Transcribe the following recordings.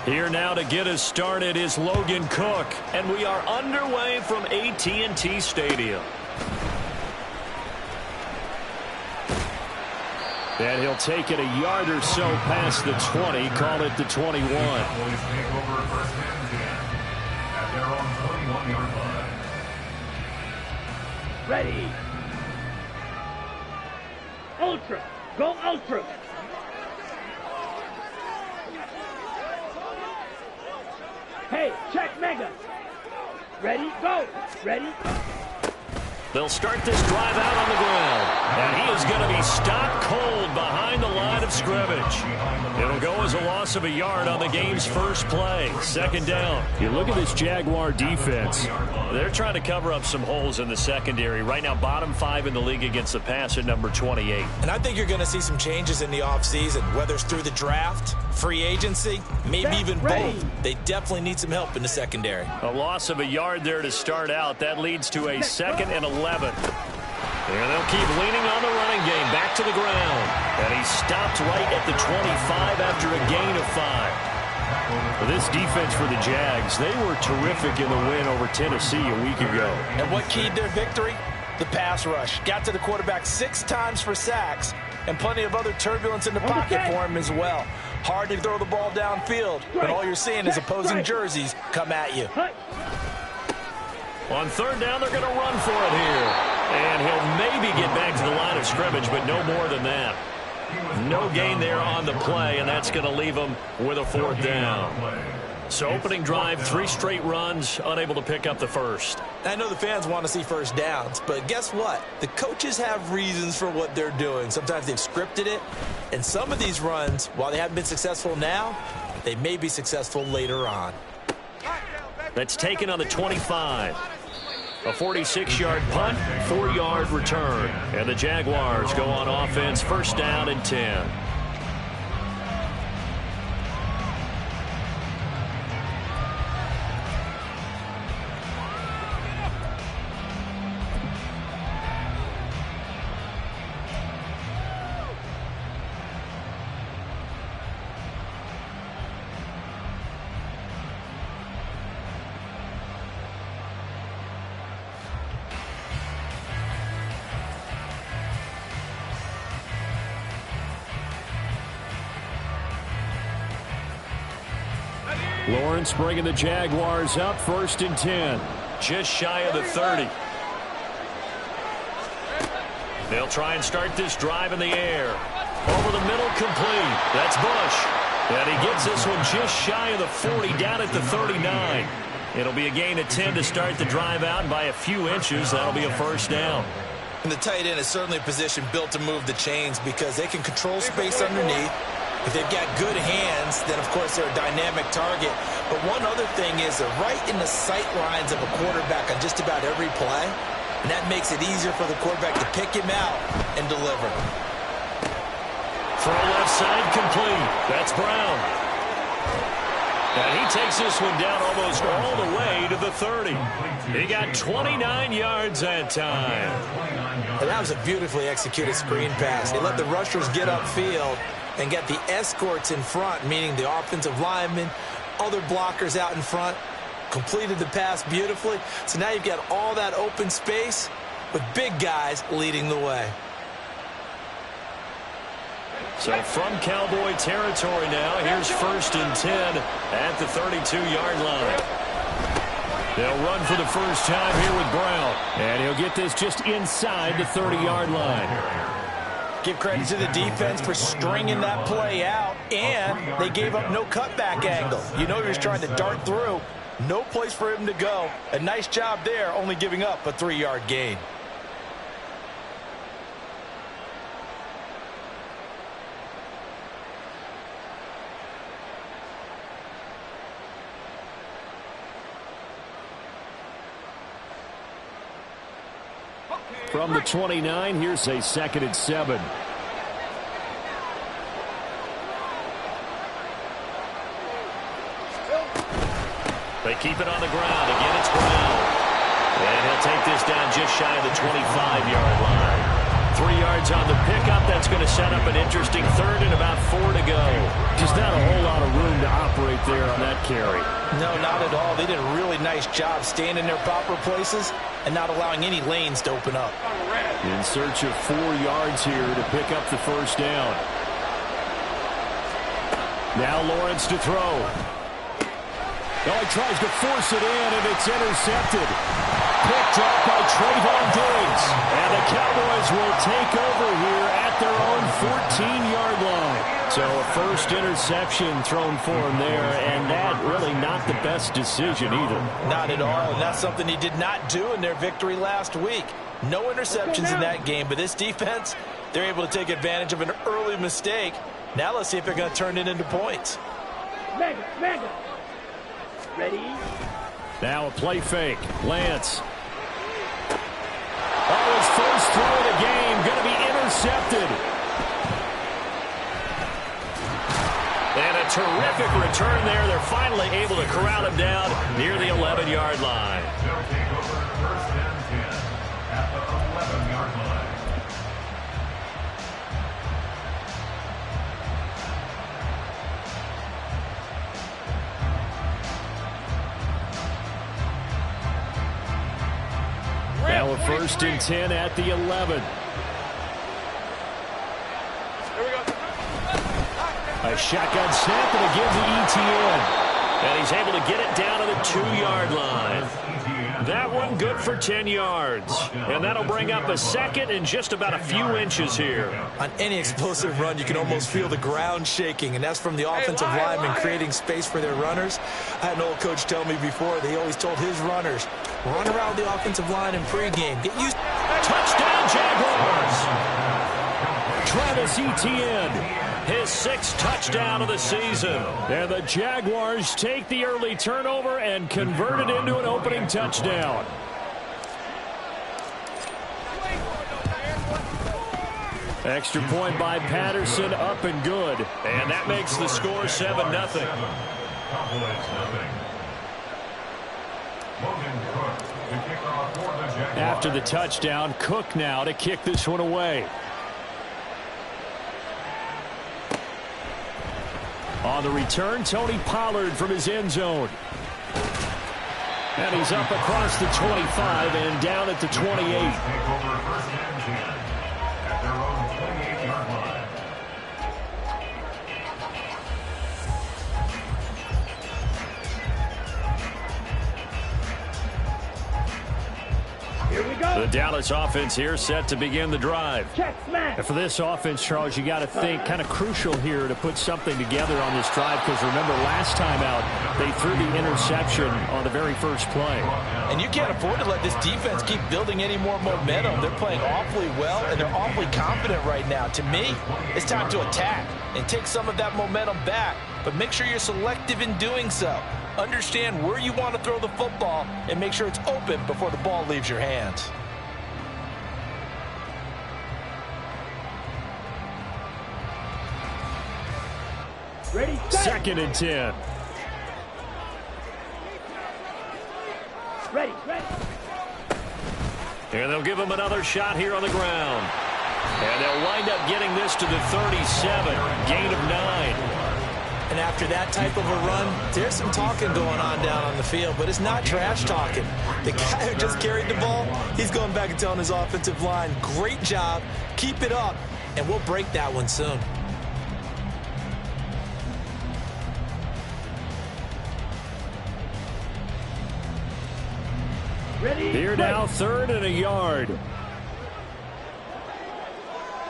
Here now to get us started is Logan Cook, and we are underway from AT&T Stadium. And he'll take it a yard or so past the 20, call it the 21. Ready. Ultra. Go Ultra. Hey, check Mega. Ready, go. Ready. They'll start this drive out on the ground. And he is going to be stopped cold behind the line of scrimmage. It'll go as a loss of a yard on the game's first play. Second down. You look at this Jaguar defense. They're trying to cover up some holes in the secondary. Right now, bottom 5 in the league against the pass at number 28. And I think you're going to see some changes in the offseason, whether it's through the draft, free agency, maybe even both. They definitely need some help in the secondary. A loss of a yard there to start out. That leads to a 2nd and 11. And they'll keep leaning on the running game. Back to the ground. And he stopped right at the 25 after a gain of 5. This defense for the Jags, they were terrific in the win over Tennessee a week ago. And what keyed their victory? The pass rush. Got to the quarterback 6 times for sacks, and plenty of other turbulence in the pocket for him as well. Hard to throw the ball downfield, but all you're seeing is opposing jerseys come at you. On third down, they're going to run for it here. And he'll maybe get back to the line of scrimmage, but no more than that. No gain there on the play, and that's going to leave them with a 4th down. So opening drive, 3 straight runs, unable to pick up the first. I know the fans want to see first downs, but guess what? The coaches have reasons for what they're doing. Sometimes they've scripted it, and some of these runs, while they haven't been successful now, they may be successful later on. That's taken on the 25. A 46-yard punt, 4-yard return. And the Jaguars go on offense, first down and 10. Lawrence bringing the Jaguars up, 1st and 10. Just shy of the 30. They'll try and start this drive in the air. Over the middle, complete. That's Bush. And he gets this one just shy of the 40, down at the 39. It'll be a gain of 10 to start the drive out, and by a few inches, that'll be a first down. And the tight end is certainly a position built to move the chains because they can control space underneath. If they've got good hands, then, of course, they're a dynamic target. But one other thing is they're right in the sight lines of a quarterback on just about every play, and that makes it easier for the quarterback to pick him out and deliver. Throw left side, complete. That's Brown. And he takes this one down almost all the way to the 30. He got 29 yards that time. And that was a beautifully executed screen pass. He let the rushers get upfield and get the escorts in front, meaning the offensive linemen, other blockers out in front, completed the pass beautifully. So now you've got all that open space with big guys leading the way. So from Cowboy territory now, here's 1st and 10 at the 32-yard line. They'll run for the first time here with Brown, and he'll get this just inside the 30-yard line. Give credit to the defense for stringing that play out, and they gave up no cutback angle. You know he was trying to dart through. No place for him to go. A nice job there, only giving up a 3-yard gain. From the 29, here's a 2nd and 7. They keep it on the ground. Again, it's Brown. And he'll take this down just shy of the 25-yard line. 3 yards on the pickup. That's going to set up an interesting 3rd and about 4 to go. Just not a whole lot of room to operate there on that carry. No, not at all. They did a really nice job staying in their proper places and not allowing any lanes to open up. In search of 4 yards here to pick up the first down. Now Lawrence to throw. Oh, he tries to force it in, and it's intercepted. Picked up by Trayvon Diggs. And the Cowboys will take over here at their own 14-yard line. So a first interception thrown for him there, and that really not the best decision either. Not at all, and that's something he did not do in their victory last week. No interceptions in that game, but this defense, they're able to take advantage of an early mistake. Now let's see if they're going to turn it into points. Mega. Ready? Now a play fake. Lance. Oh, his first throw of the game going to be intercepted. And a terrific return there. They're finally able to corral him down near the 11-yard line. They'll take over first and 10 at the 11-yard line. Now a first and 10 at the 11. A shotgun snap and again to ETN. And he's able to get it down to the 2-yard line. That one good for 10 yards. And that'll bring up a second and just about a few inches here. On any explosive run, you can almost feel the ground shaking, and that's from the offensive linemen creating space for their runners. I had an old coach tell me before, they always told his runners, run around the offensive line in pregame. Get used. Touchdown, Jaguars! Travis Etienne. His 6th touchdown of the season. And the Jaguars take the early turnover and convert it into an opening touchdown. Extra point by Patterson, up and good. And that makes the score 7-0. After the touchdown, Cook now to kick this one away. On the return, Tony Pollard from his end zone. And he's up across the 25 and down at the 28. Here we go. The Dallas offense here set to begin the drive. Check smash. And for this offense, Charles, you got to think kind of crucial here to put something together on this drive, because remember last time out they threw the interception on the very first play. And you can't afford to let this defense keep building any more momentum. They're playing awfully well, and they're awfully confident right now. To me, it's time to attack and take some of that momentum back, but make sure you're selective in doing so. Understand where you want to throw the football and make sure it's open before the ball leaves your hands. Ready, set. 2nd and 10. Ready. And they'll give him another shot here on the ground. And they'll wind up getting this to the 37. Gain of 9. And after that type of a run, there's some talking going on down on the field, but it's not trash talking. The guy who just carried the ball, he's going back and telling his offensive line, great job, keep it up, and we'll break that one soon. Ready. Here now, 3rd and a yard.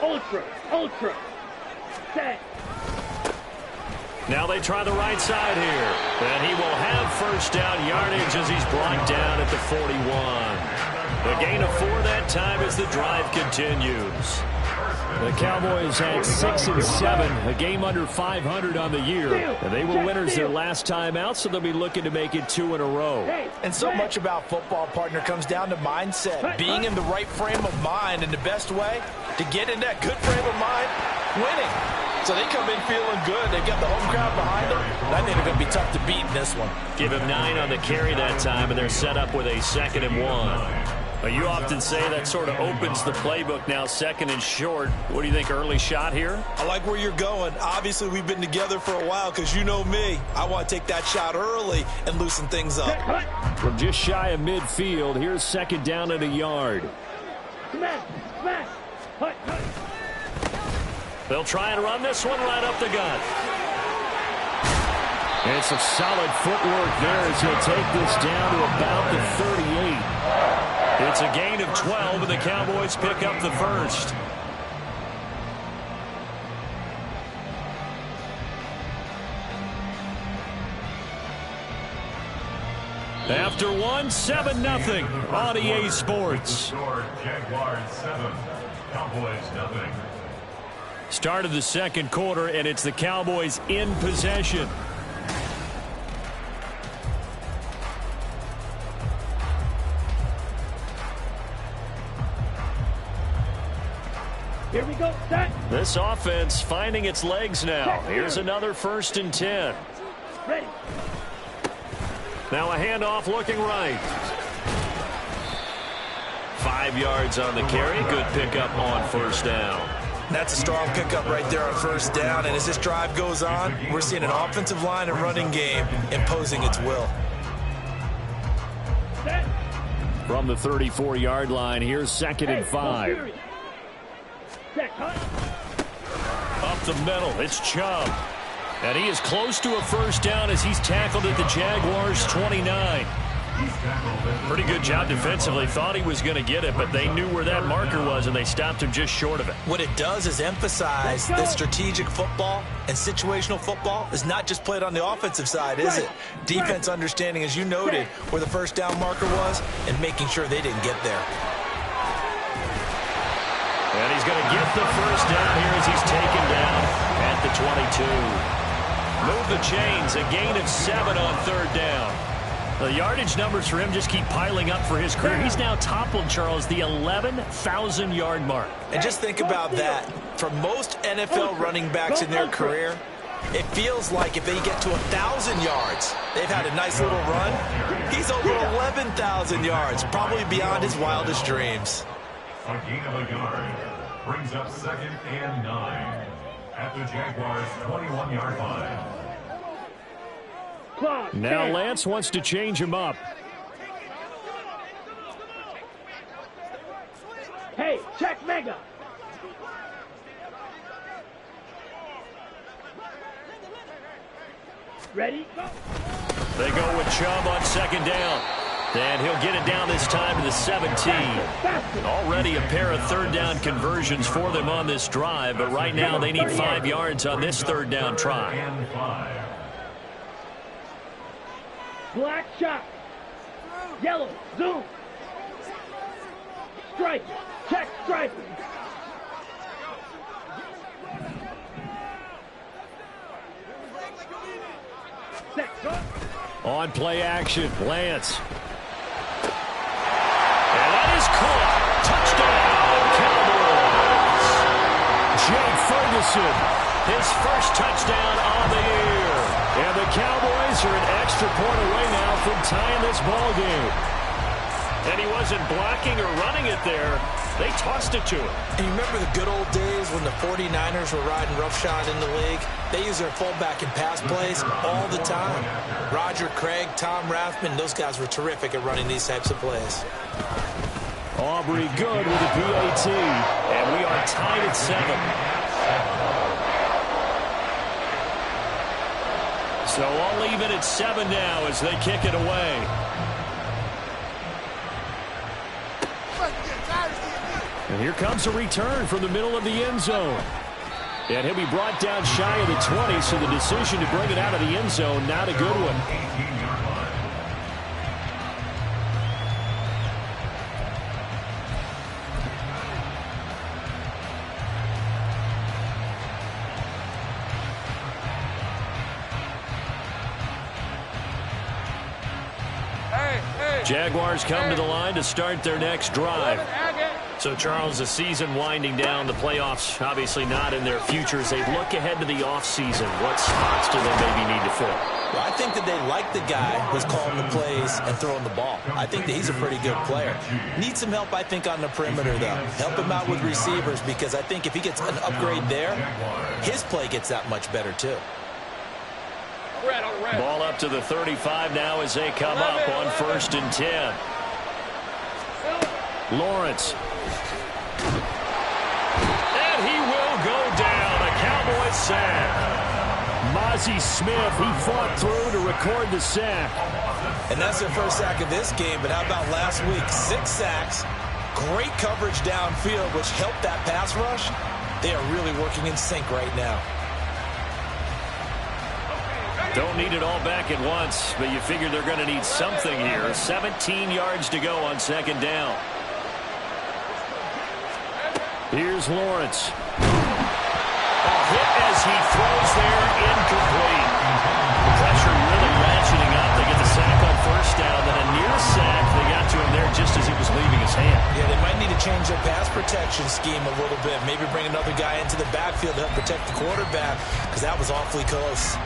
Ultra. Set. Now they try the right side here. And he will have first down yardage as he's brought down at the 41. The gain of 4 that time as the drive continues. The Cowboys had 6 and 7, a game under 500 on the year. And they were winners their last time out, so they'll be looking to make it 2 in a row. And so much about football, partner, comes down to mindset. Being in the right frame of mind, and the best way to get in that good frame of mind, winning. So they come in feeling good. They've got the home crowd behind them. And I think they're going to be tough to beat in this one. Give him 9 on the carry that time, and they're set up with a 2nd and 1. Well, you often say that sort of opens the playbook now, second and short. What do you think, early shot here? I like where you're going. Obviously, we've been together for a while because you know me. I want to take that shot early and loosen things up. From just shy of midfield, here's second down at a yard. Smash, smash, hut, hut. They'll try and run this one right up the gut. And it's a solid footwork there as he'll take this down to about the 38. It's a gain of 12, and the Cowboys pick up the first. After one, 7-0 on EA Sports. Jaguars 7, Cowboys 0. Start of the second quarter, and it's the Cowboys in possession. Here we go, set. This offense finding its legs now. Here's another 1st and 10. Ready. Now a handoff looking right. 5 yards on the carry. Good pickup on 1st down. That's a strong pickup right there on 1st down. And as this drive goes on, we're seeing an offensive line and running game imposing its will. Set. From the 34-yard line, here's 2nd and 5. Set, hut. Up the middle, it's Chubb. And he is close to a 1st down as he's tackled at the Jaguars' 29. Pretty good job defensively. Thought he was going to get it, but they knew where that marker was, and they stopped him just short of it. What it does is emphasize that strategic football and situational football is not just played on the offensive side, is it? Defense understanding, as you noted, where the 1st down marker was and making sure they didn't get there. And he's going to get the 1st down here as he's taken down at the 22. Move the chains, a gain of 7 on 3rd down. The yardage numbers for him just keep piling up for his career. He's now toppled, Charles, the 11,000-yard mark. And just think about that. For most NFL running backs in their career, it feels like if they get to 1,000 yards, they've had a nice little run. He's over 11,000 yards, probably beyond his wildest dreams. A gain of a yard brings up 2nd and 9 at the Jaguars' 21-yard line. Now Lance wants to change him up. Hey, check Mega. Ready, go. They go with Chubb on 2nd down. And he'll get it down this time to the 17. Already a pair of 3rd down conversions for them on this drive, but right now they need 5 yards on this 3rd down try. Black shot. Yellow, zoom. Strike, check, strike. Set, go. On play action, Lance. And that is caught. Touchdown, Cowboys. Jake Ferguson, his first touchdown on the year. And the Cowboys are an extra point away now from tying this ball game. And he wasn't blocking or running it there. They tossed it to him. And you remember the good old days when the 49ers were riding roughshod in the league? They use their fullback in pass plays all the time. Roger Craig, Tom Rathman, those guys were terrific at running these types of plays. Aubrey good with the PAT. And we are tied at 7. So all even at 7 now as they kick it away. And here comes a return from the middle of the end zone. And he'll be brought down shy of the 20, so the decision to bring it out of the end zone, not a good one. Jaguars come to the line to start their next drive. So, Charles, the season winding down, the playoffs obviously not in their future. As they look ahead to the offseason, what spots do they maybe need to fill? Well, I think that they like the guy who's calling the plays and throwing the ball. I think that he's a pretty good player. Needs some help, I think, on the perimeter, though. Help him out with receivers, because I think if he gets an upgrade there, his play gets that much better, too. Ball up to the 35 now as they come up on 1st and 10. Lawrence. And he will go down. A Cowboys sack. Mozzie Smith, he fought through to record the sack. And that's their first sack of this game, but how about last week? 6 sacks, great coverage downfield, which helped that pass rush. They are really working in sync right now. Don't need it all back at once, but you figure they're going to need something here. 17 yards to go on 2nd down. Here's Lawrence. Hit as he throws there, incomplete. Pressure really ratcheting up. They get the sack on 1st down, then a near sack. They got to him there just as he was leaving his hand. Yeah, they might need to change their pass protection scheme a little bit. Maybe bring another guy into the backfield to help protect the quarterback, because that was awfully close.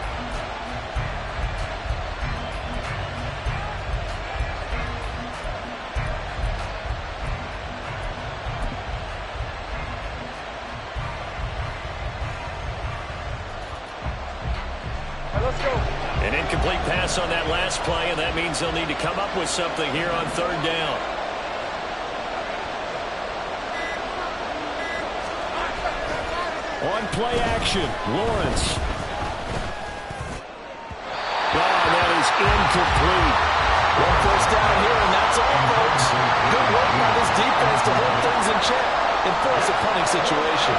An incomplete pass on that last play, and that means they'll need to come up with something here on 3rd down. On play action, Lawrence. Oh, that is incomplete. 1 first down here, and that's all, folks. Good work by this defense to hold things in check and force a punting situation.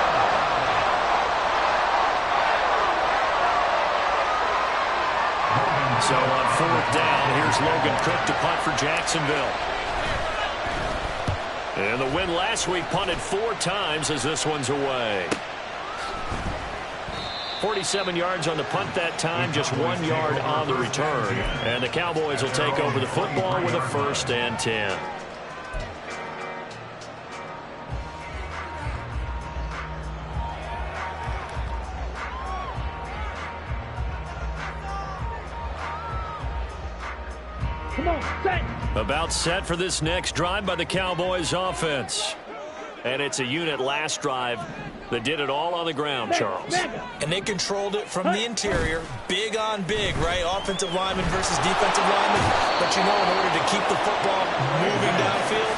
So on 4th down, here's Logan Cook to punt for Jacksonville. And the win last week punted 4 times as this one's away. 47 yards on the punt that time, just 1 yard on the return. And the Cowboys will take over the football with a 1st and 10. Come on, set. About set for this next drive by the Cowboys offense. And it's a unit last drive that did it all on the ground, Charles. And they controlled it from the interior. Big on big, right? Offensive lineman versus defensive lineman. But you know, in order to keep the football moving downfield,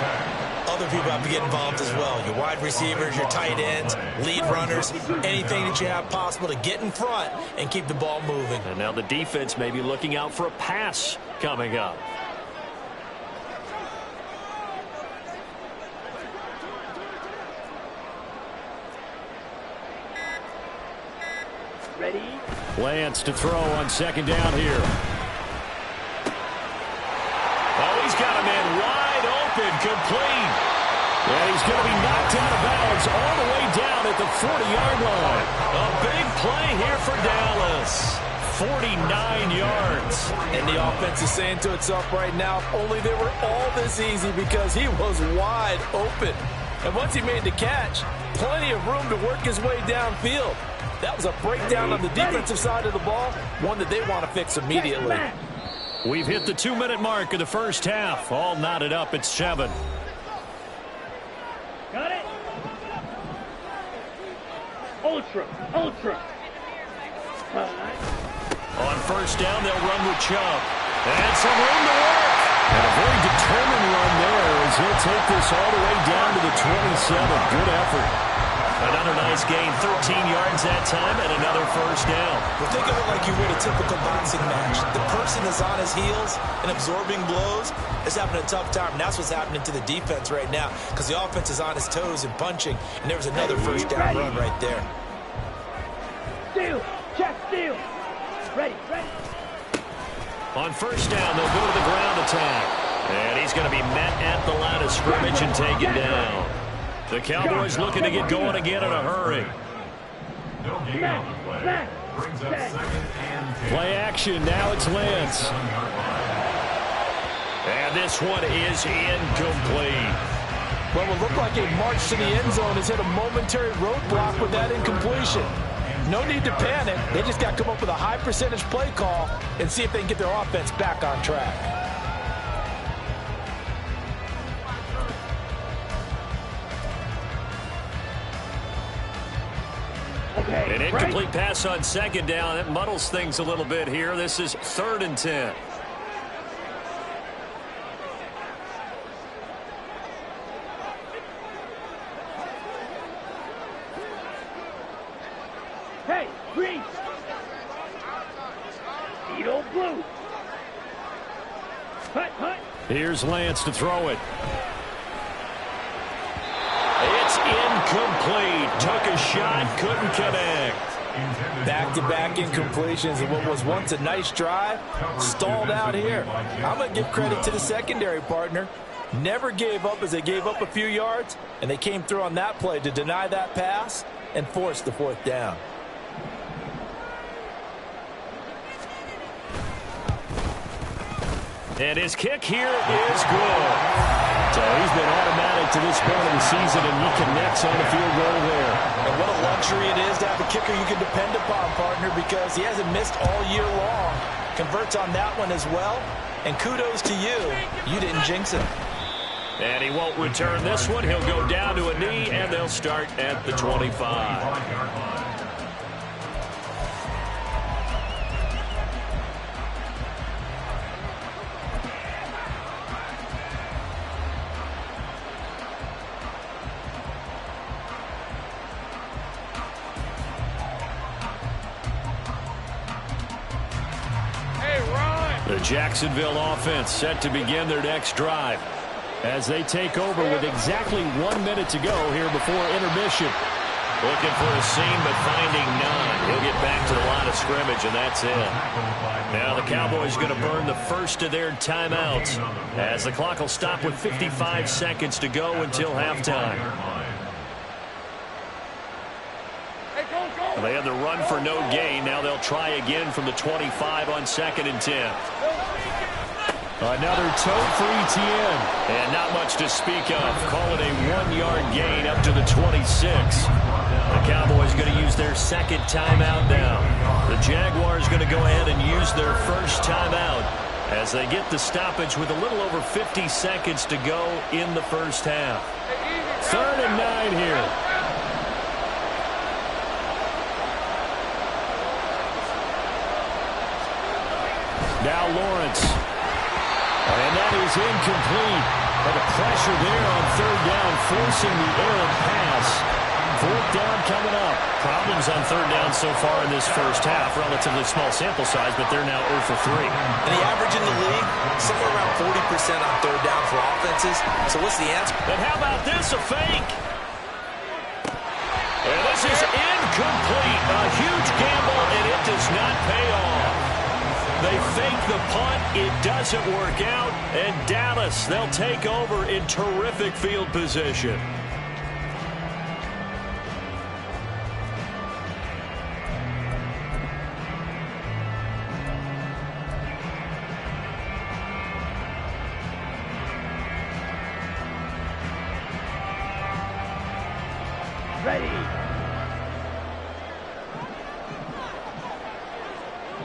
other people have to get involved as well. Your wide receivers, your tight ends, lead runners, anything that you have possible to get in front and keep the ball moving. And now the defense may be looking out for a pass coming up. Ready? Lance to throw on 2nd down here. Oh, he's got a man wide open, complete. And he's going to be knocked out of bounds all the way down at the 40-yard line. A big play here for Dallas. 49 yards. And the offense is saying to itself right now, if only they were all this easy, because he was wide open. And once he made the catch, plenty of room to work his way downfield. That was a breakdown on the defensive side of the ball, one that they want to fix immediately. We've hit the 2-minute mark of the first half. All knotted up at 7. Got it? Ultra. On 1st down, they'll run with Chubb. And some room to work. And a very determined run there as he'll take this all the way down to the 27. Good effort. Another nice gain, 13 yards that time, and another 1st down. Well, think of it like you would a typical boxing match. The person is on his heels and absorbing blows is having a tough time. And that's what's happening to the defense right now, because the offense is on his toes and punching, and there was another 1st down run right there. Steal. Check steal. Ready. On 1st down, they'll go to the ground attack. And he's going to be met at the line of scrimmage and taken down. The Cowboys looking to get going again in a hurry. No gain on the play. Brings up 2nd and 10. Play action. Now it's Lance. And this one is incomplete. Well, it looked like a march to the end zone has hit a momentary roadblock with that incompletion. No need to panic. They just got to come up with a high percentage play call and see if they can get their offense back on track. Okay, An incomplete pass on second down. It muddles things a little bit here. This is 3rd and 10. Hey, green. Speedo blue. Hunt. Here's Lance to throw it. It's incomplete. Took a shot, couldn't connect. Back-to-back incompletions and what was once a nice drive stalled out here. I'm going to give credit to the secondary partner. Never gave up as they gave up a few yards, and they came through on that play to deny that pass and force the 4th down. And his kick here is good. So he's been automatic to this point of the season, and he connects on the field goal there. And what a luxury it is to have a kicker you can depend upon, partner, because he hasn't missed all year long. Converts on that one as well. And kudos to you. You didn't jinx it. And he won't return this one. He'll go down to a knee, and they'll start at the 25. The Jacksonville offense set to begin their next drive as they take over with exactly 1 minute to go here before intermission. Looking for a seam, but finding none. He'll get back to the line of scrimmage, and that's it. Now the Cowboys going to burn the first of their timeouts as the clock will stop with 55 seconds to go until halftime. They had the run for no gain. Now they'll try again from the 25 on 2nd and 10. Another tote for ETN. And not much to speak of. Call it a 1-yard gain up to the 26. The Cowboys going to use their 2nd timeout now. The Jaguars going to go ahead and use their 1st timeout as they get the stoppage with a little over 50 seconds to go in the 1st half. 3rd and 9 here. Now Lawrence. And that is incomplete. But the pressure there on 3rd down, forcing the errant pass. 4th down coming up. Problems on 3rd down so far in this 1st half. Relatively small sample size, but they're now 0 for 3. And the average in the league, somewhere around 40% on 3rd down for offenses. So what's the answer? And how about this, a fake? And this is incomplete. A huge gamble, and it does not pay off. They fake the punt. It doesn't work out. And Dallas, they'll take over in terrific field position. Ready.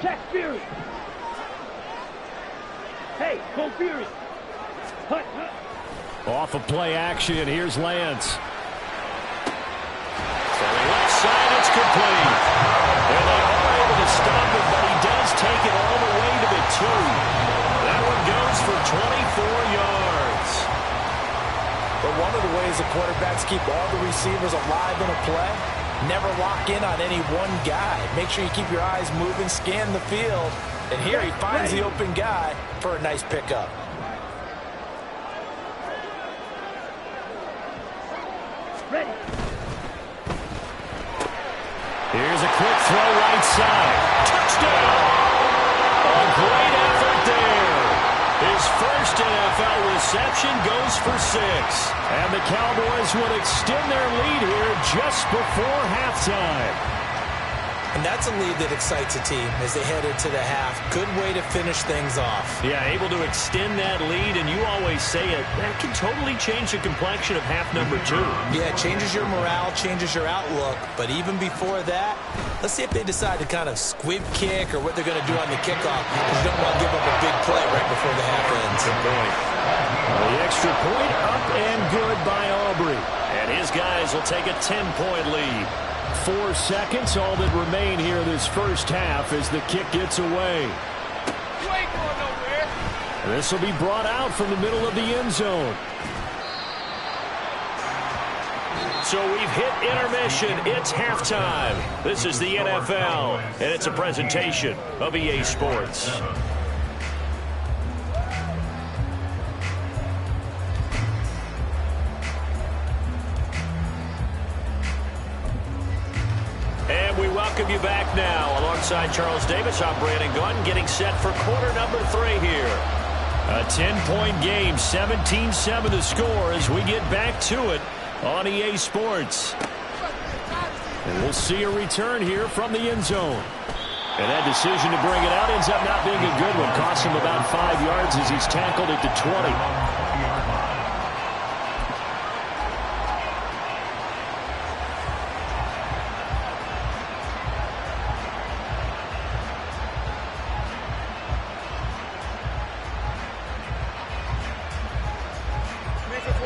Check Fury. Hey, go Fury. Hunt. Off of play action, here's Lance. To the left side, it's complete. And they are able to stop it, but he does take it all the way to the 2. That one goes for 24 yards. But one of the ways the quarterbacks keep all the receivers alive in a play, never lock in on any one guy. Make sure you keep your eyes moving, scan the field. And here he finds the open guy for a nice pickup. Ready. Here's a quick throw right side. Touchdown! A great effort there. His first NFL reception goes for 6. And the Cowboys will extend their lead here just before halftime. And that's a lead that excites a team as they head into the half. Good way to finish things off. Yeah, able to extend that lead, and you always say it, that can totally change the complexion of half number 2. Yeah, it changes your morale, changes your outlook. But even before that, let's see if they decide to kind of squib kick or what they're going to do on the kickoff, because you don't want to give up a big play right before the half ends. Good point. The extra point up and good by Aubrey. And his guys will take a 10-point lead. 4 seconds, all that remain here this first half as the kick gets away. This will be brought out from the middle of the end zone. So we've hit intermission. It's halftime. This is the NFL, and it's a presentation of EA Sports. And we welcome you back now. Alongside Charles Davis, I'm Brandon Gunn, getting set for quarter number 3 here. A 10-point game, 17-7 the score as we get back to it on EA Sports. And we'll see a return here from the end zone. And that decision to bring it out ends up not being a good one. Costs him about 5 yards as he's tackled at the 20.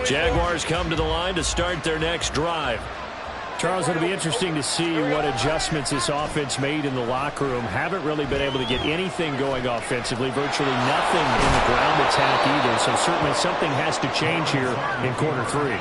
Jaguars come to the line to start their next drive. Charles, it'll be interesting to see what adjustments this offense made in the locker room. Haven't really been able to get anything going offensively, virtually nothing in the ground attack either. So certainly something has to change here in quarter 3.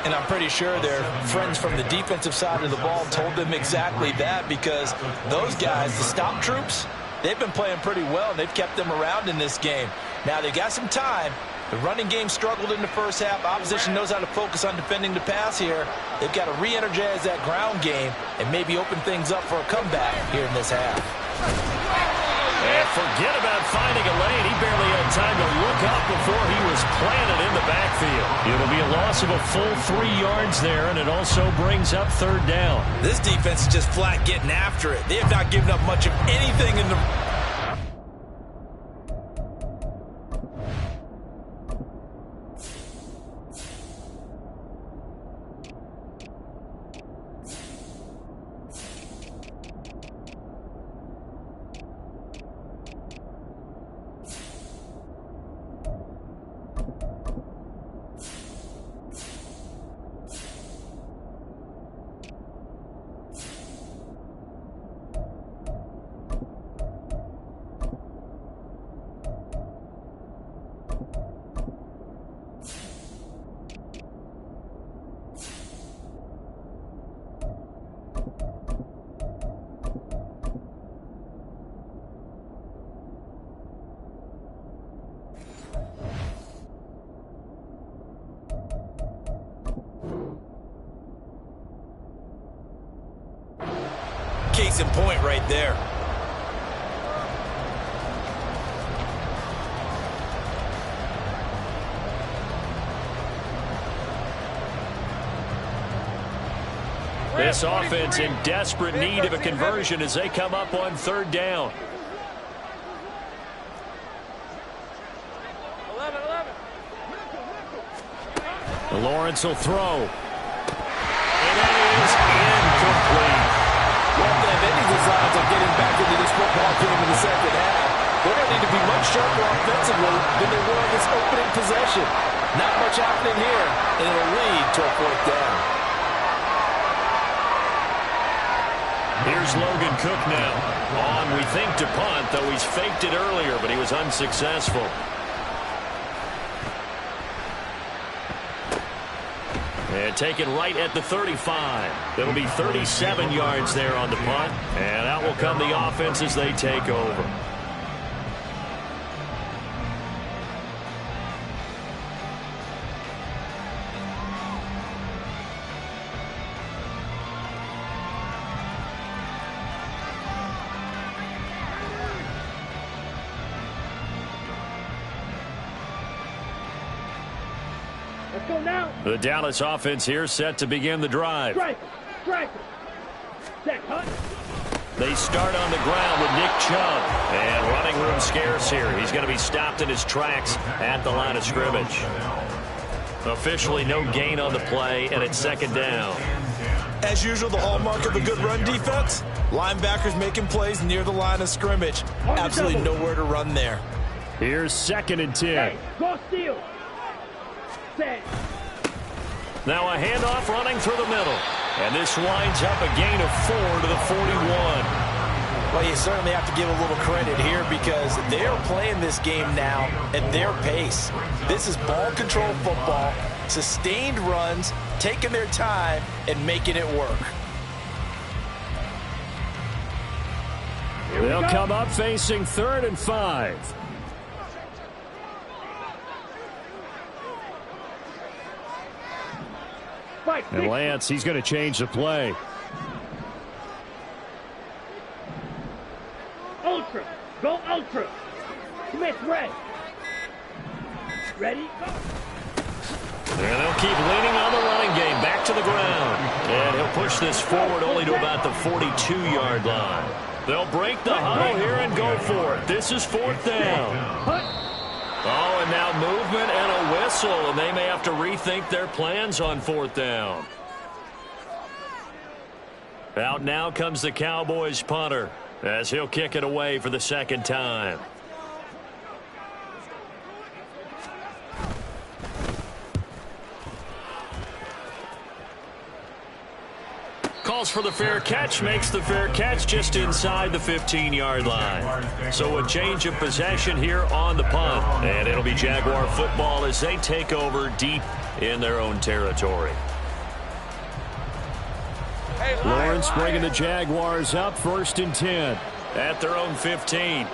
And I'm pretty sure their friends from the defensive side of the ball told them exactly that, because those guys, the stop troops, they've been playing pretty well, and they've kept them around in this game. Now, they got some time. The running game struggled in the first half. Opposition knows how to focus on defending the pass here. They've got to re-energize that ground game and maybe open things up for a comeback here in this half. And forget about finding a lane. He barely had time to look up before he was planted in the backfield. It'll be a loss of a full 3 yards there, and it also brings up 3rd down. This defense is just flat getting after it. They have not given up much of anything in the... Case in point right there. This offense in desperate need of a conversion as they come up on 3rd down. 11. Lawrence will throw. And it is incomplete. Well, if they have any designs on getting back into this football game in the second half, they're going to need to be much sharper offensively than they were in this opening possession. Not much happening here, and it'll lead to a 4th down. Here's Logan Cook now. On, we think, to punt, though he's faked it earlier, but he was unsuccessful. And taken right at the 35. That'll be 37 yards there on the punt. And out will come the offense as they take over. Let's go now. The Dallas offense here set to begin the drive. Strike. Strike. Set. Hunt. They start on the ground with Nick Chubb. And running room scarce here. He's going to be stopped in his tracks at the line of scrimmage. Officially no gain on the play, and it's second down. As usual, the hallmark of a good run defense, linebackers making plays near the line of scrimmage. Absolutely nowhere to run there. Here's 2nd and 10. Hey, go steal. Set. Now a handoff running through the middle. And this winds up a gain of 4 to the 41. Well, you certainly have to give a little credit here because they're playing this game now at their pace. This is ball control football, sustained runs, taking their time, and making it work. They'll come up facing 3rd and 5. And Lance, he's going to change the play. Ultra. Go ultra. Smith, red. Ready? Go. And they'll keep leaning on the running game. Back to the ground. And he'll push this forward only to about the 42-yard line. They'll break the huddle here and go for it. This is 4th down. Oh, and now movement and a whistle. And they may have to rethink their plans on 4th down. Out now comes the Cowboys punter as he'll kick it away for the 2nd time. Calls for the fair catch, makes the fair catch just inside the 15-yard line. So a change of possession here on the punt. And it'll be Jaguar football as they take over deep in their own territory. Lawrence bringing the Jaguars up 1st and 10. At their own 15.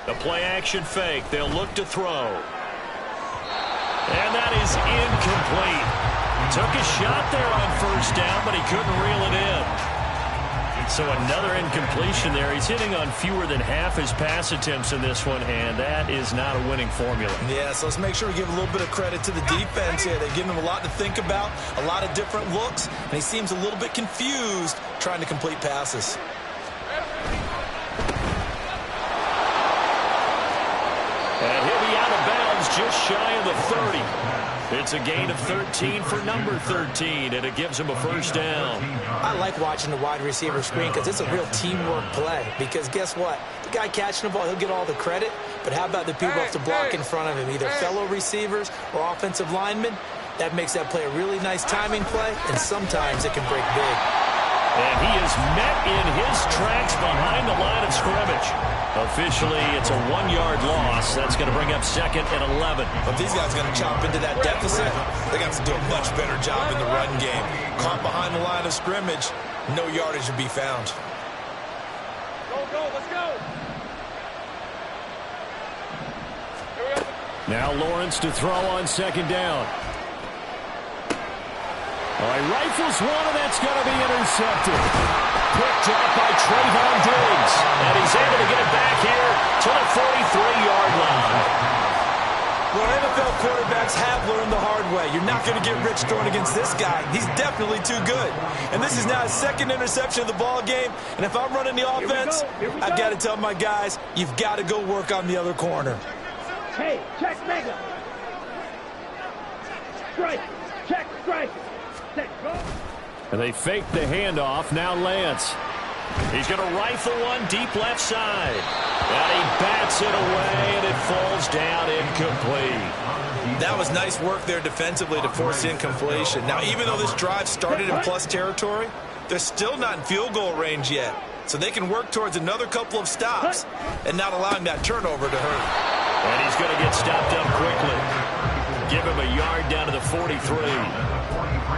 The play action fake. They'll look to throw. And that is incomplete. Took a shot there on 1st down, but he couldn't reel it in. So another incompletion there. He's hitting on fewer than half his pass attempts in this one, and that is not a winning formula. Yeah, so let's make sure we give a little bit of credit to the defense here. They're giving him a lot to think about, a lot of different looks, and he seems a little bit confused trying to complete passes. And he'll be out of bounds just shy of the 30. It's a gain of 13 for number 13, and it gives him a 1st down. I like watching the wide receiver screen because it's a real teamwork play. Because guess what? The guy catching the ball, he'll get all the credit. But how about the people who have to block in front of him, either fellow receivers or offensive linemen? That makes that play a really nice timing play, and sometimes it can break big. And he is met in his tracks behind the line of scrimmage. Officially, it's a 1-yard loss. That's going to bring up 2nd and 11. If these guys are going to chop into that deficit, they're going to have to do a much better job in the run game. Caught behind the line of scrimmage, no yardage to be found. Go, let's go. Now Lawrence to throw on 2nd down. All right, rifles one, and that's going to be intercepted. Picked up by Trayvon Diggs. And he's able to get it back here to the 43-yard line. Well, NFL quarterbacks have learned the hard way. You're not going to get rich throwing against this guy. He's definitely too good. And this is now his 2nd interception of the ball game. And if I'm running the offense, I've got to tell my guys, you've got to go work on the other corner. Hey, check mega. Strike. Check strike. Set, go. And they fake the handoff. Now Lance. He's going to rifle one deep left side. And he bats it away, and it falls down incomplete. That was nice work there defensively to force incompletion. Now, even though this drive started in plus territory, they're still not in field goal range yet. So they can work towards another couple of stops and not allowing that turnover to hurt. And he's going to get stopped up quickly. Give him a yard down to the 43.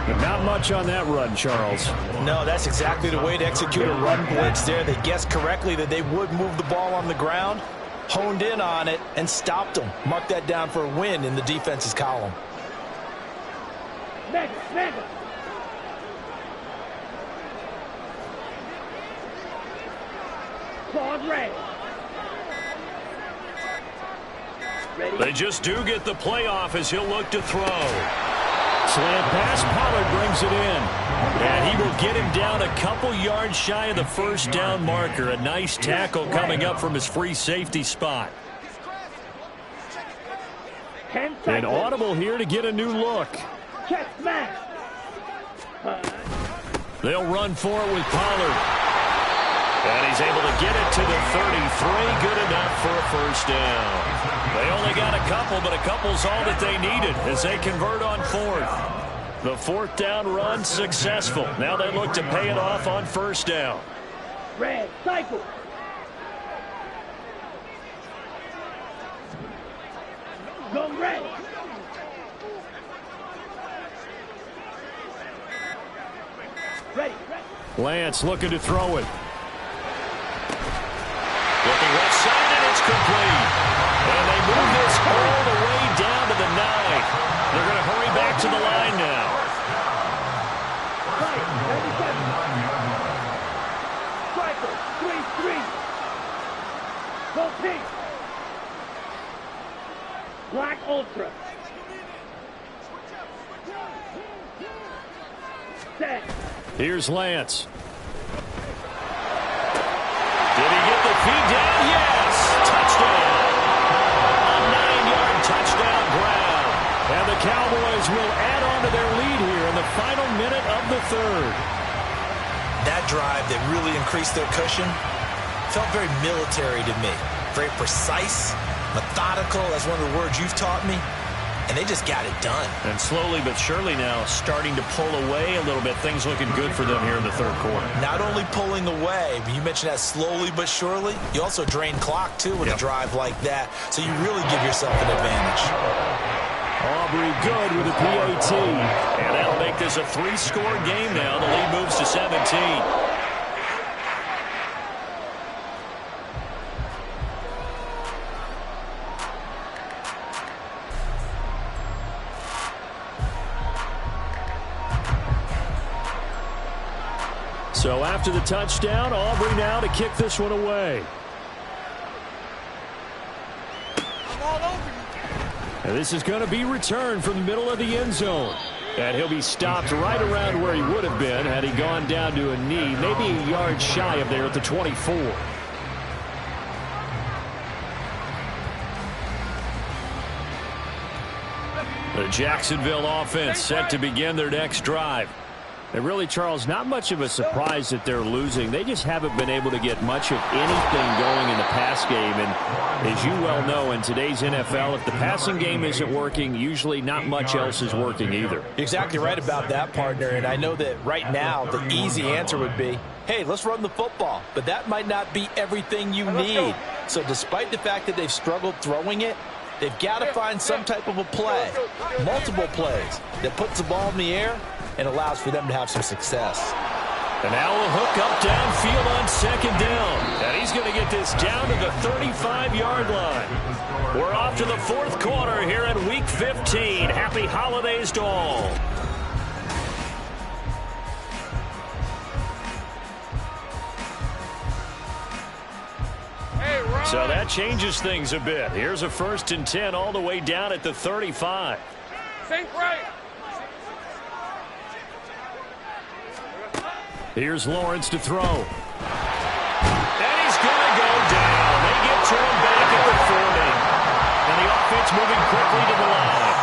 But not much on that run, Charles. No, that's exactly the way to execute a run blitz there. They guessed correctly that they would move the ball on the ground, honed in on it, and stopped them. Mark that down for a win in the defense's column. Mega. Claude Ray. They just do get the playoff as he'll look to throw. Slant pass, Pollard brings it in. And he will get him down a couple yards shy of the first down marker. A nice tackle coming up from his free safety spot. An audible here to get a new look. Check smash. They'll run for it with Pollard. And he's able to get it to the 33. Good enough for a first down. They only got a couple, but a couple's all that they needed as they convert on fourth. The fourth down run successful. Now they look to pay it off on first down. Red, cycle. Go red. Ready. Lance looking to throw it. Looking left side, and it's complete. And they move this all the way down to the 9. They're going to hurry back to the line now. Striker, 3-3. Go pink. Black Ultra. Set. Here's Lance. Did he get the feed down? Yes! Touchdown! A 9-yard touchdown grab. And the Cowboys will add on to their lead here in the final minute of the third. That drive that really increased their cushion felt very military to me. Very precise, methodical, that's one of the words you've taught me. And they just got it done. And slowly but surely now starting to pull away a little bit. Things looking good for them here in the third quarter. Not only pulling away, but you mentioned that slowly but surely. You also drain clock, too, with a drive like that. So you really give yourself an advantage. Aubrey good with a PAT. And that'll make this a 3-score game now. The lead moves to 17. So after the touchdown, Aubrey now to kick this one away. And this is going to be returned from the middle of the end zone. And he'll be stopped right around where he would have been had he gone down to a knee, maybe a yard shy of there at the 24. The Jacksonville offense set to begin their next drive. And really, Charles, not much of a surprise that they're losing. They just haven't been able to get much of anything going in the pass game. And as you well know, in today's NFL, if the passing game isn't working, usually not much else is working either. You're exactly right about that, partner. And I know that right now the easy answer would be, hey, let's run the football. But that might not be everything you need. So despite the fact that they've struggled throwing it, they've got to find some type of a play, multiple plays, that puts the ball in the air and allows for them to have some success. And now we'll hook up downfield on second down. And he's going to get this down to the 35-yard line. We're off to the fourth quarter here at Week 15. Happy holidays to all. So that changes things a bit. Here's a 1st and 10 all the way down at the 35. Think right. Here's Lawrence to throw. And he's going to go down. They get to him back at the 40. And the offense moving quickly to the line.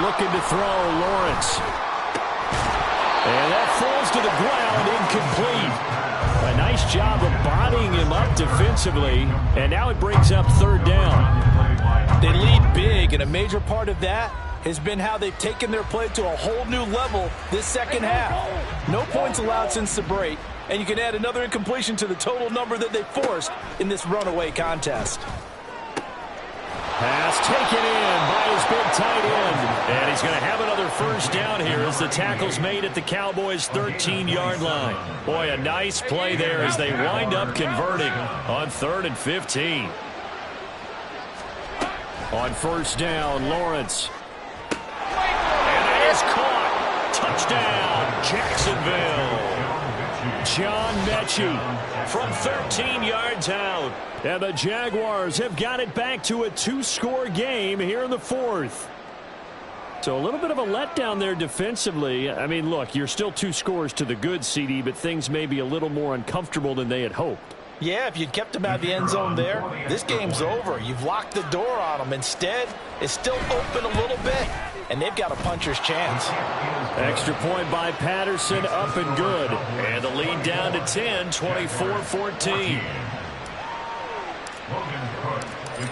Looking to throw, Lawrence. And that falls to the ground, incomplete. A nice job of bodying him up defensively. And now it brings up 3rd down. They lead big, and a major part of that has been how they've taken their play to a whole new level this second half. No points allowed since the break, and you can add another incompletion to the total number that they forced in this runaway contest. Pass taken in by his big tight end. And he's going to have another 1st down here as the tackle's made at the Cowboys' 13-yard line. Boy, a nice play there as they wind up converting on 3rd and 15. On 1st down, Lawrence. And that is caught. Touchdown, Jacksonville. John Mechie from 13 yards out. And the Jaguars have got it back to a 2-score game here in the fourth. So a little bit of a letdown there defensively. I mean, look, you're still 2 scores to the good, CD, but things may be a little more uncomfortable than they had hoped. Yeah, if you'd kept them out of the end zone there, this game's over. You've locked the door on them. Instead, it's still open a little bit, and they've got a puncher's chance. Extra point by Patterson, up and good. And the lead down to 10, 24-14.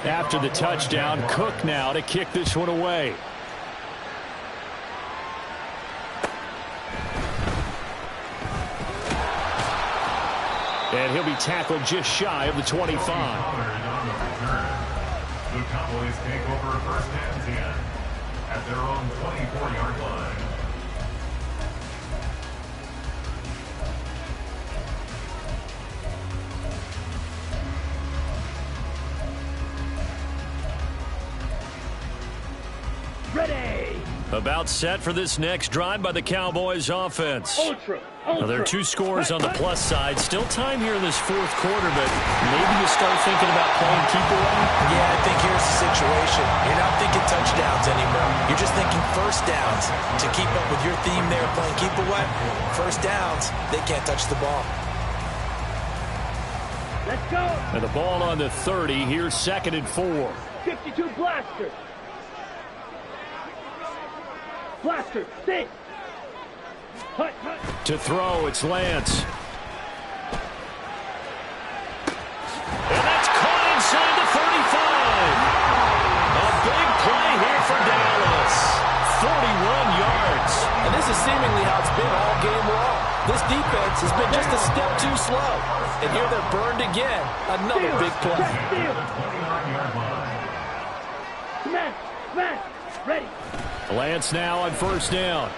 After the touchdown, Cook now to kick this one away. And he'll be tackled just shy of the 25. The Cowboys take over first and 10 at their own 24-yard line. Ready. About set for this next drive by the Cowboys offense. Ultra. Now, there are 2 scores on the plus side. Still time here in this fourth quarter, but maybe you start thinking about playing keep away. Yeah, I think here's the situation. You're not thinking touchdowns anymore. You're just thinking first downs. To keep up with your theme there, playing keep away, first downs, they can't touch the ball. Let's go. And the ball on the 30. Here's 2nd and 4. 52 blaster. Blaster. Stay. Hut, hut. To throw, it's Lance. And that's caught inside the 35. A big play here for Dallas. 41 yards. And this is seemingly how it's been all game long. This defense has been just a step too slow. And here they're burned again. Another big play. Smash. Smash. Ready. Lance now on first down.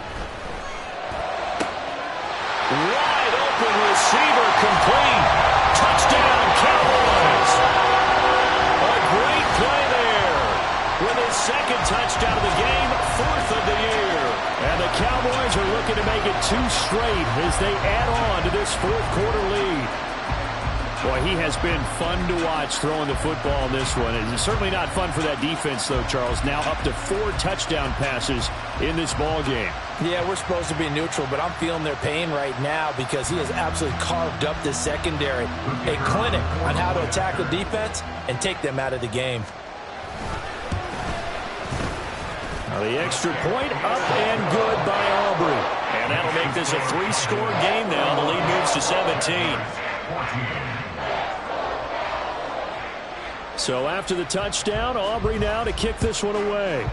Wide open receiver complete. Touchdown, Cowboys. A great play there. With his 2nd touchdown of the game, 4th of the year. And the Cowboys are looking to make it 2 straight as they add on to this fourth quarter lead. Boy, he has been fun to watch throwing the football in this one. It's certainly not fun for that defense, though, Charles. Now up to 4 touchdown passes in this ball game. Yeah, we're supposed to be neutral, but I'm feeling their pain right now because he has absolutely carved up this secondary. A clinic on how to attack the defense and take them out of the game. Now the extra point up and good by Aubrey. And that'll make this a 3-score game now. The lead moves to 17. So after the touchdown, Aubrey now to kick this one away.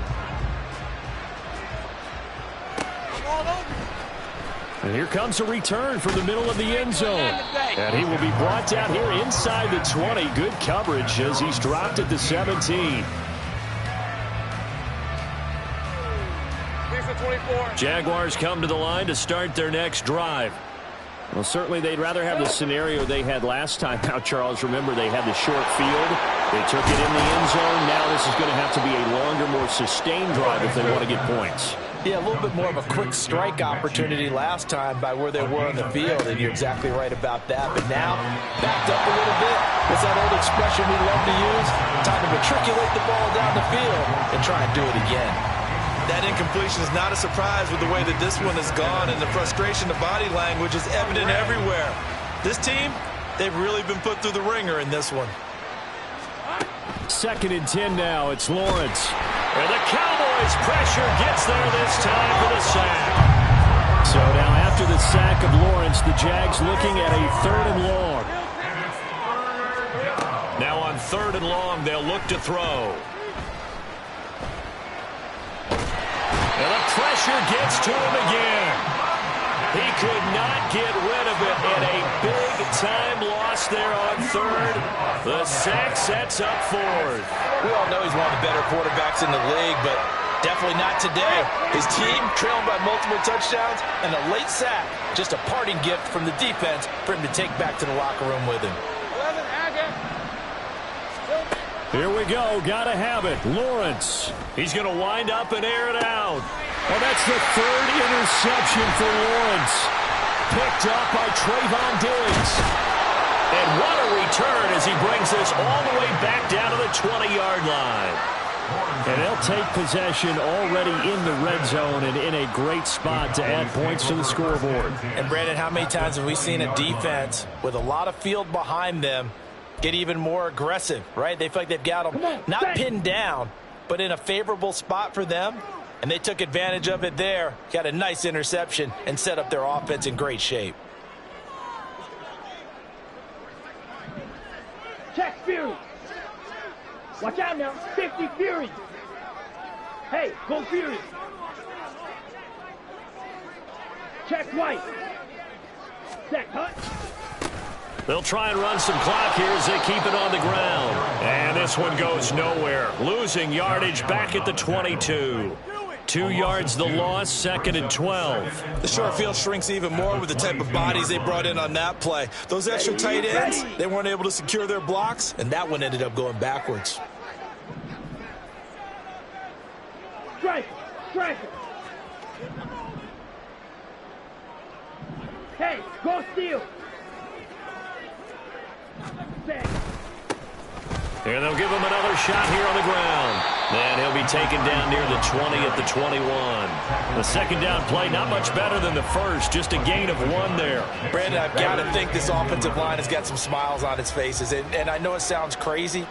And here comes a return from the middle of the end zone. And he will be brought down here inside the 20. Good coverage as he's dropped at the 17. Jaguars come to the line to start their next drive. Well, certainly they'd rather have the scenario they had last time. Now, Charles, remember they had the short field. They took it in the end zone. Now this is going to have to be a longer, more sustained drive if they want to get points. Yeah, a little bit more of a quick strike opportunity last time by where they were on the field, and you're exactly right about that. But now, backed up a little bit. It's that old expression we love to use. Time to matriculate the ball down the field and try and do it again. That incompletion is not a surprise with the way that this one has gone, and the frustration, the body language is evident everywhere. This team, they've really been put through the ringer in this one. 2nd and 10 now. It's Lawrence. And the Cowboys pressure gets there this time for the sack. So now after the sack of Lawrence, the Jags looking at a 3rd and long. Now on 3rd and long, they'll look to throw. And the pressure gets to him again. He could not get rid of it, and a big-time loss there on 3rd. The sack sets up 4th. We all know he's one of the better quarterbacks in the league, but definitely not today. His team trailing by multiple touchdowns, and a late sack, just a parting gift from the defense for him to take back to the locker room with him. Here we go. Got to have it. Lawrence. He's going to wind up and air it out. Well, that's the 3rd interception for Lawrence. picked up by Trayvon Diggs. And what a return as he brings this all the way back down to the 20-yard line. And they'll take possession already in the red zone and in a great spot to add points to the scoreboard. And, Brandon, how many times have we seen a defense with a lot of field behind them get even more aggressive, right? They feel like they've got them not pinned down, but in a favorable spot for them. And they took advantage of it there, got a nice interception, and set up their offense in great shape. Check Fury. Watch out now. 50 Fury. Hey, go Fury. Check White. Set cut. They'll try and run some clock here as they keep it on the ground. And this one goes nowhere. Losing yardage back at the 22. 2 yards the loss, 2nd and 12. The short field shrinks even more with the type of bodies they brought in on that play. Those extra tight ends, they weren't able to secure their blocks, and that one ended up going backwards. Strike. Strike. Hey, go steal. Set. And they'll give him another shot here on the ground. And he'll be taken down near the 20 at the 21. The second down play, not much better than the first, just a gain of 1 there. Brandon, I've got to think this offensive line has got some smiles on its faces. And I know it sounds crazy,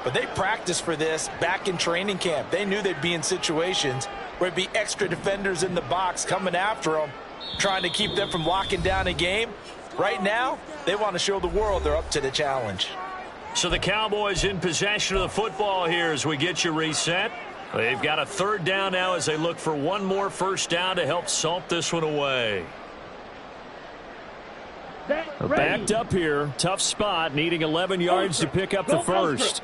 but they practiced for this back in training camp. They knew they'd be in situations where there'd be extra defenders in the box coming after them, trying to keep them from locking down a game. Right now, they want to show the world they're up to the challenge. So the Cowboys in possession of the football here as we get you reset. They've got a 3rd down now as they look for one more first down to help salt this one away. Backed up here. Tough spot. Needing 11 yards to pick up the first.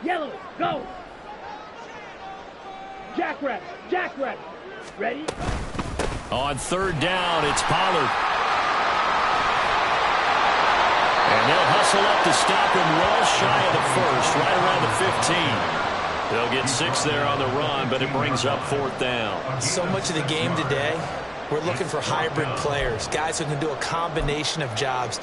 Yellow, go. Jackrabbit. Jackrabbit. Ready? On 3rd down, it's Pollard. And they'll hustle up to stop him well shy of the first, right around the 15. They'll get 6 there on the run, but it brings up 4th down. So much of the game today, we're looking for hybrid players, guys who can do a combination of jobs.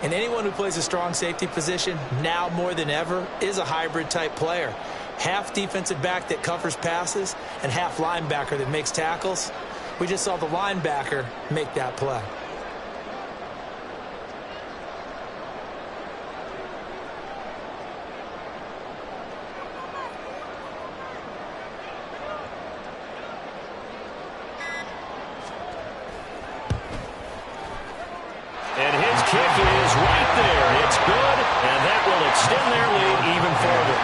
And anyone who plays a strong safety position, now more than ever, is a hybrid type player. Half defensive back that covers passes and half linebacker that makes tackles. We just saw the linebacker make that play. And his kick is right there. It's good, and that will extend their lead even further.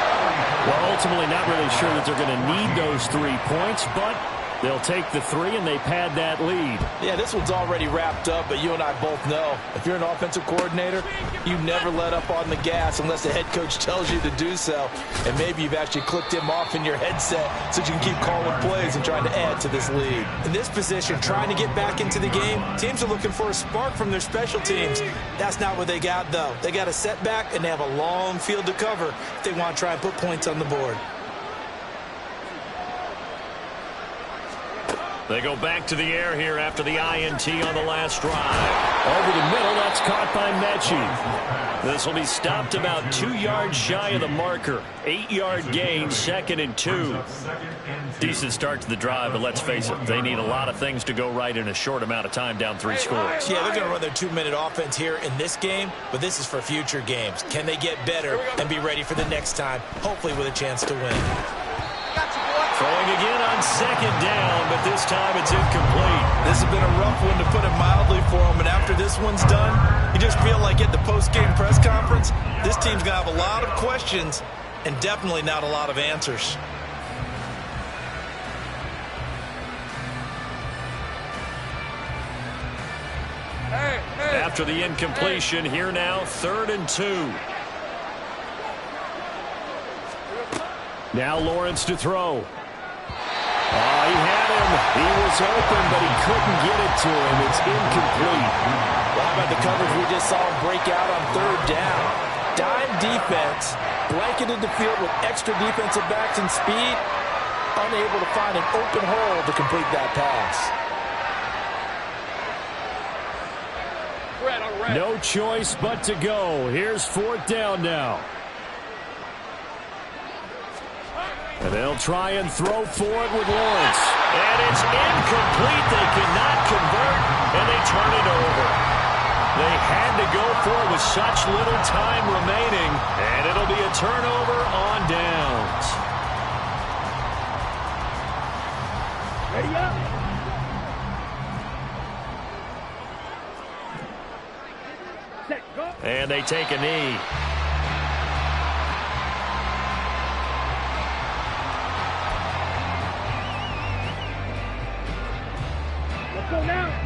Well, ultimately not really sure that they're going to need those 3 points, but they'll take the 3 and they pad that lead. Yeah, this one's already wrapped up, but you and I both know if you're an offensive coordinator, you never let up on the gas unless the head coach tells you to do so. And maybe you've actually clicked him off in your headset so you can keep calling plays and trying to add to this lead. In this position, trying to get back into the game, teams are looking for a spark from their special teams. That's not what they got, though. They got a setback, and they have a long field to cover if they want to try and put points on the board. They go back to the air here after the INT on the last drive. Over the middle, that's caught by Mechie. This will be stopped about 2 yards shy of the marker. 8-yard gain, 2nd and 2. Decent start to the drive, but let's face it, they need a lot of things to go right in a short amount of time, down 3 scores. Yeah, they're going to run their 2-minute offense here in this game, but this is for future games. Can they get better and be ready for the next time, hopefully with a chance to win? Throwing again on 2nd down, but this time it's incomplete. This has been a rough one, to put it mildly, for them. And after this one's done, you just feel like at the post-game press conference, this team's going to have a lot of questions and definitely not a lot of answers. After the incompletion, here now, 3rd and 2. Now Lawrence to throw. He had him. He was open, but he couldn't get it to him. It's incomplete. Well, how about the coverage we just saw him break out on 3rd down? Dime defense, blanketed the field with extra defensive backs and speed. unable to find an open hole to complete that pass. No choice but to go. Here's 4th down now. And they'll try and throw for it with Lawrence. And it's incomplete. They cannot convert, and they turn it over. They had to go for it with such little time remaining, and it'll be a turnover on downs. Ready up. Set, go. And they take a knee. Let's go now.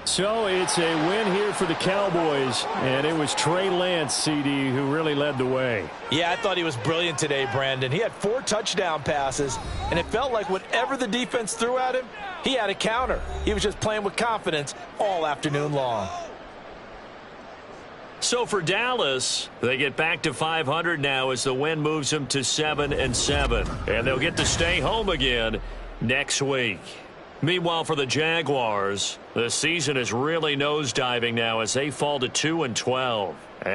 So it's a win here for the Cowboys, and it was Trey Lance, CD, who really led the way. Yeah, I thought he was brilliant today, Brandon. He had 4 touchdown passes, and it felt like whatever the defense threw at him, he had a counter. He was just playing with confidence all afternoon long. So for Dallas, they get back to 500 now as the win moves them to 7-7. And they'll get to stay home again next week. Meanwhile, for the Jaguars, the season is really nosediving now as they fall to 2-12. And